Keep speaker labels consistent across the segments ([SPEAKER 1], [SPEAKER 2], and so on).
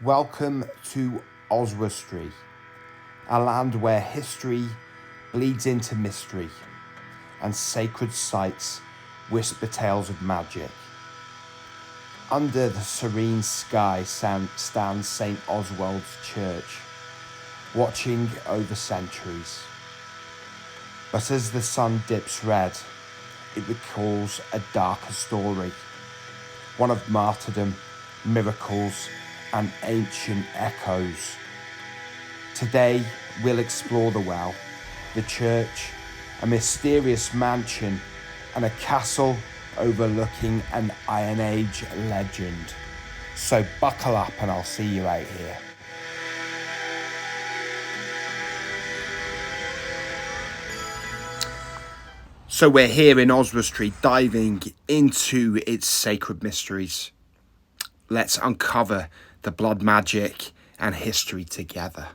[SPEAKER 1] Welcome to Oswestry, a land where history bleeds into mystery and sacred sites whisper tales of magic. Under the serene sky stands St. Oswald's Church, watching over centuries. But as the sun dips red, it recalls a darker story, one of martyrdom, miracles, and ancient echoes. Today, we'll explore the well, the church, a mysterious mansion, and a castle overlooking an Iron Age legend. So buckle up and I'll see you out here. So we're here in Oswestry, diving into its sacred mysteries. Let's uncover the blood magic and history together.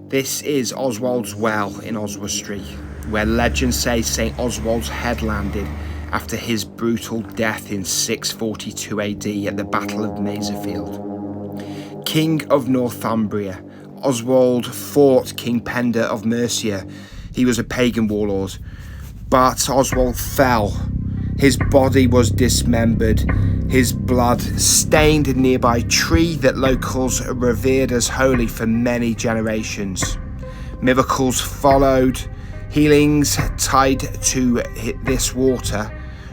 [SPEAKER 1] This is Oswald's Well in Oswestry, where legends say St. Oswald's head landed after his brutal death in 642 AD at the Battle of Maserfield. King of Northumbria, Oswald fought King Penda of Mercia. He was a pagan warlord, but Oswald fell. His body was dismembered, his blood stained a nearby tree that locals revered as holy for many generations. Miracles followed, healings tied to this water,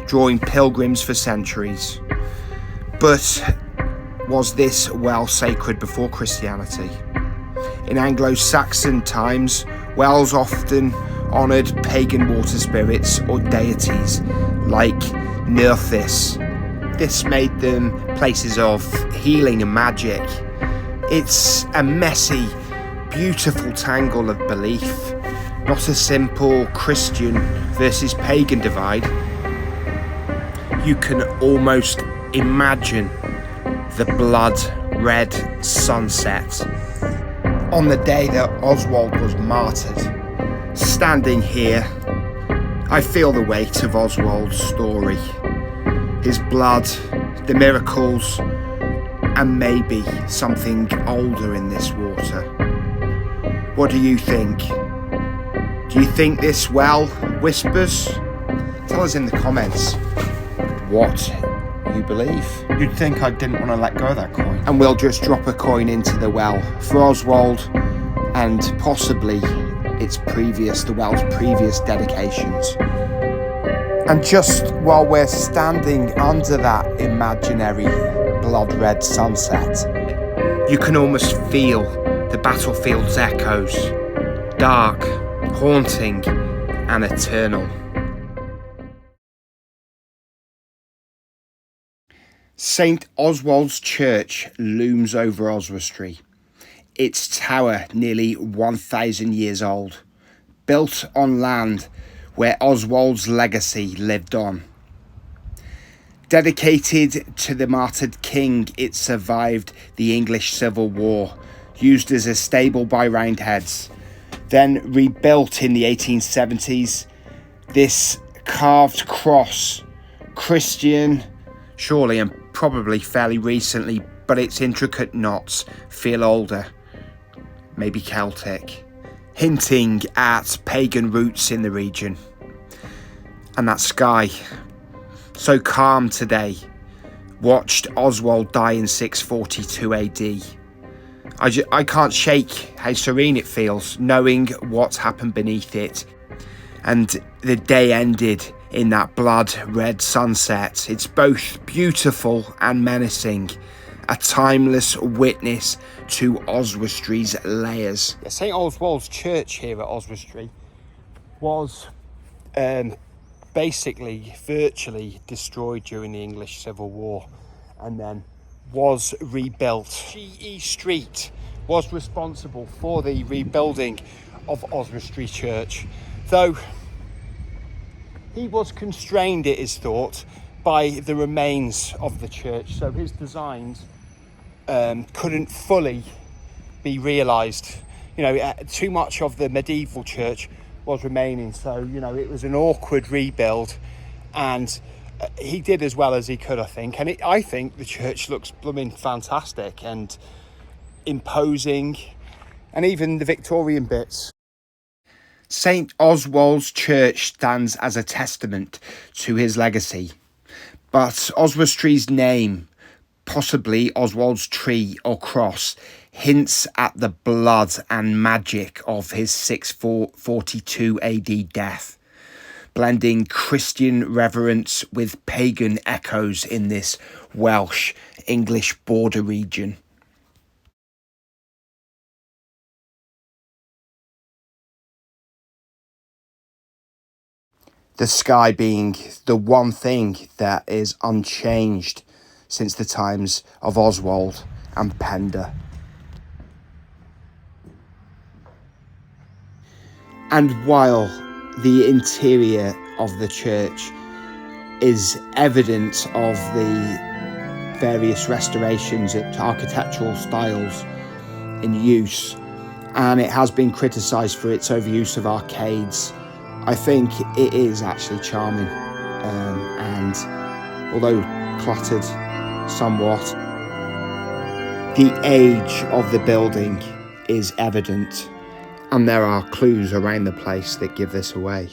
[SPEAKER 1] drawing pilgrims for centuries. But was this well sacred before Christianity? In Anglo-Saxon times, wells often honoured pagan water spirits or deities like Nerthus. This made them places of healing and magic. It's a messy, beautiful tangle of belief, not a simple Christian versus pagan divide. You can almost imagine the blood-red sunset on the day that Oswald was martyred. Standing here, I feel the weight of Oswald's story. His blood, the miracles, and maybe something older in this water. What do you think? Do you think this well whispers? Tell us in the comments what you believe. You'd think I didn't want to let go of that coin. And we'll just drop a coin into the well for Oswald and possibly the well's previous dedications. And just while we're standing under that imaginary blood-red sunset, you can almost feel the battlefield's echoes, dark, haunting, and eternal. St. Oswald's Church looms over Oswestry. Its tower nearly 1,000 years old, built on land where Oswald's legacy lived on. Dedicated to the martyred king, it survived the English Civil War, used as a stable by Roundheads. Then rebuilt in the 1870s, this carved cross, Christian, surely and probably fairly recently, but its intricate knots feel older, maybe Celtic, hinting at pagan roots in the region. And that sky, so calm today, watched Oswald die in 642 AD. I can't shake how serene it feels, knowing what happened beneath it. And the day ended in that blood-red sunset. It's both beautiful and menacing, a timeless witness to Oswestry's layers. St. Oswald's Church here at Oswestry was basically virtually destroyed during the English Civil War and then was rebuilt. G.E. Street was responsible for the rebuilding of Oswestry Church, though he was constrained, it is thought, by the remains of the church, so his designs couldn't fully be realised. Too much of the medieval church was remaining, so it was an awkward rebuild, and he did as well as he could, I think. And I think the church looks blooming fantastic and imposing, and even the Victorian bits. St. Oswald's church stands as a testament to his legacy, but Oswestry's name, possibly Oswald's tree or cross, hints at the blood and magic of his 642 AD death, blending Christian reverence with pagan echoes in this Welsh-English border region. The sky being the one thing that is unchanged since the times of Oswald and Penda. And while the interior of the church is evidence of the various restorations and architectural styles in use, and it has been criticised for its overuse of arcades, I think it is actually charming, and although cluttered somewhat, the age of the building is evident, and there are clues around the place that give this away.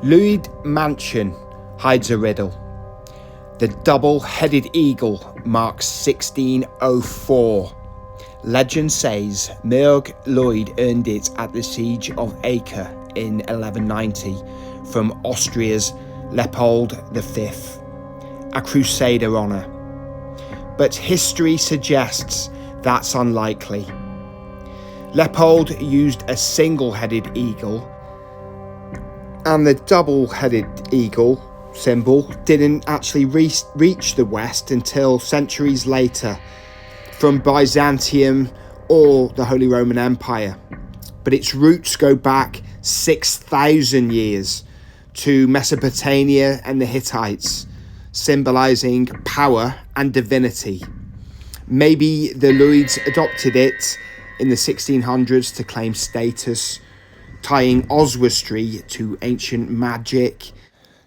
[SPEAKER 1] Llwyd Mansion hides a riddle. The double-headed eagle marks 1604. Legend says Murg Llwyd earned it at the siege of Acre in 1190 from Austria's Leopold V, a crusader honour. But history suggests that's unlikely. Leopold used a single-headed eagle, and the double-headed eagle symbol didn't actually reach the West until centuries later from Byzantium or the Holy Roman Empire. But its roots go back 6,000 years to Mesopotamia and the Hittites, symbolising power and divinity. Maybe the Llwyds adopted it in the 1600s to claim status, tying Oswestry to ancient magic.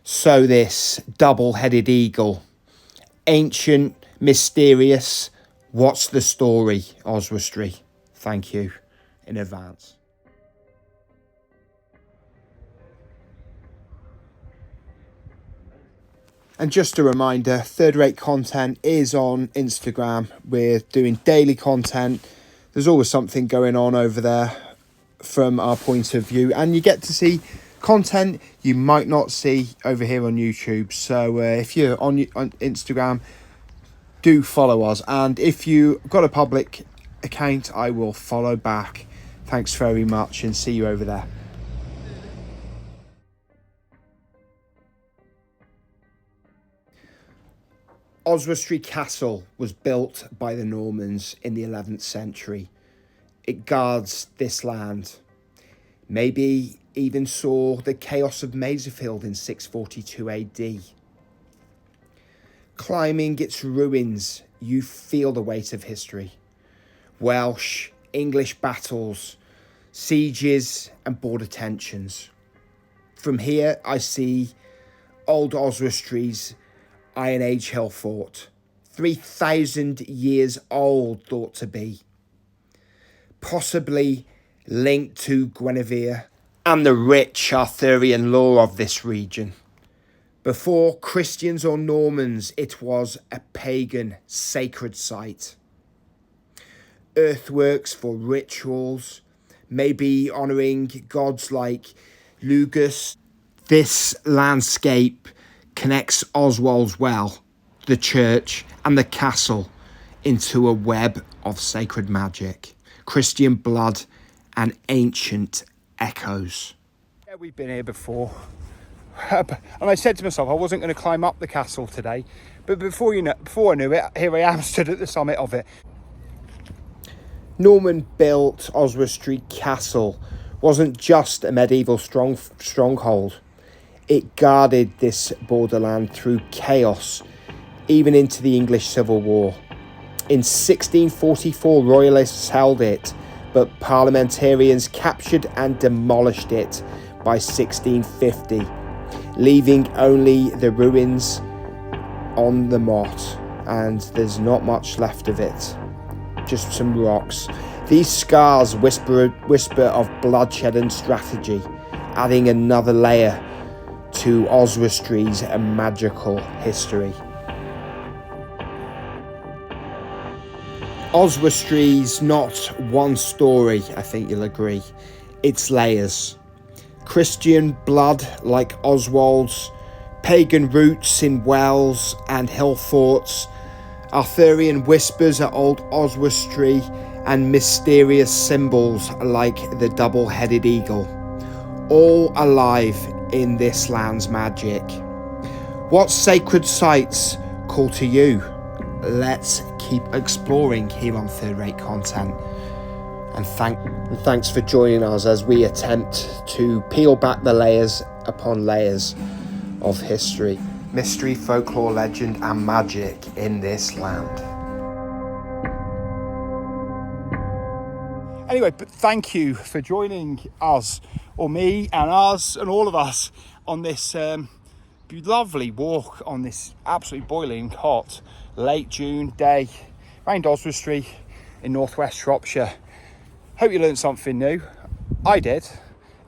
[SPEAKER 1] So this double-headed eagle, ancient, mysterious. What's the story, Oswestry? Thank you in advance. And just a reminder, Third Rate Content is on Instagram. We're doing daily content. There's always something going on over there from our point of view, and you get to see content you might not see over here on YouTube. So if you're on Instagram, do follow us, and if you got a public account, I will follow back. Thanks very much, and see you over there. Oswestry Castle was built by the Normans in the 11th century. It guards this land. Maybe even saw the chaos of Maserfield in 642 AD. Climbing its ruins, you feel the weight of history. Welsh, English battles, sieges and border tensions. From here I see Old Oswestry's Iron Age hillfort, 3,000 years old thought to be. Possibly linked to Guinevere and the rich Arthurian lore of this region. Before Christians or Normans, it was a pagan sacred site. Earthworks for rituals, maybe honouring gods like Lugus. This landscape connects Oswald's well the church and the castle into a web of sacred magic, Christian blood and ancient echoes.
[SPEAKER 2] Yeah, we've been here before. And I said to myself I wasn't going to climb up the castle today, but before I knew it, here I am stood at the summit of it.
[SPEAKER 1] Norman built Oswestry Castle wasn't just a medieval stronghold. It guarded this borderland through chaos, even into the English Civil War. In 1644, royalists held it, but parliamentarians captured and demolished it by 1650, leaving only the ruins on the motte, and there's not much left of it, just some rocks. These scars whisper of bloodshed and strategy, adding another layer to Oswestry's magical history. Oswestry's not one story, I think you'll agree. It's layers. Christian blood like Oswald's, pagan roots in wells and hillforts, Arthurian whispers at Old Oswestry, and mysterious symbols like the double-headed eagle, all alive in this land's magic. What sacred sites call to you? Let's keep exploring here on Third Rate Content. And thanks for joining us as we attempt to peel back the layers upon layers of history, mystery, folklore, legend and magic in this land.
[SPEAKER 2] Anyway, but thank you for joining us, or me and us and all of us, on this lovely walk on this absolutely boiling hot late June day around Oswestry in northwest Shropshire. Hope you learned something new. I did,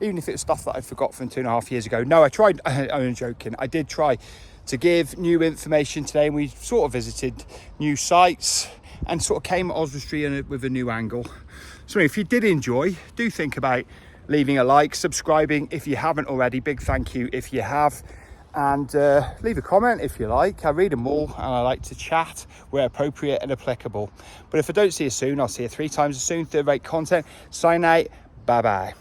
[SPEAKER 2] even if it's stuff that I forgot from 2.5 years ago. No, I tried. I'm joking. I did try to give new information today, and we sort of visited new sites and sort of came at Oswestry with a new angle. So if you did enjoy, do think about leaving a like, subscribing if you haven't already. Big thank you if you have. And leave a comment if you like. I read them all and I like to chat where appropriate and applicable. But if I don't see you soon, I'll see you 3 times as soon. Third Rate Content. Sign out. Bye bye.